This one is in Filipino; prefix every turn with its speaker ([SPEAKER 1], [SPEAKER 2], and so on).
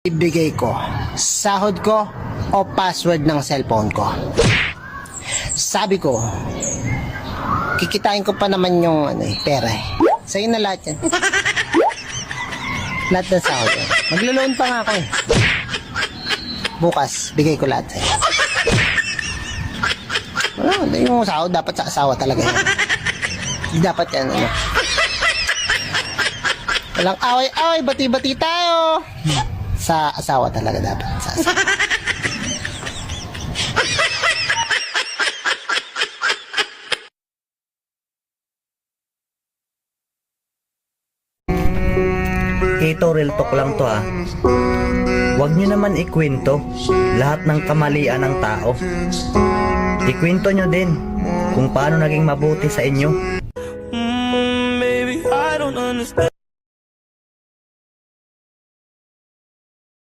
[SPEAKER 1] Ibigay ko, sahod ko o password ng cellphone ko. Sabi ko, kikitain ko pa naman yung pera eh. Sa'yo na lahat yan. Lahat ng sahod yan. Maglo-loan pa nga ako eh. Bukas, bigay ko lahat sa'yo. Wala, yung sahod dapat sa asawa talaga yan. Hindi dapat yan, Walang away-away, bati-bati tayo. Sa asawa talaga dapat. Sa asawa.
[SPEAKER 2] Ito, real talk lang to ha. Huwag nyo naman ikwento lahat ng kamalian ng tao. Ikwento nyo din kung paano naging mabuti sa inyo.
[SPEAKER 3] Baby, I don't understand.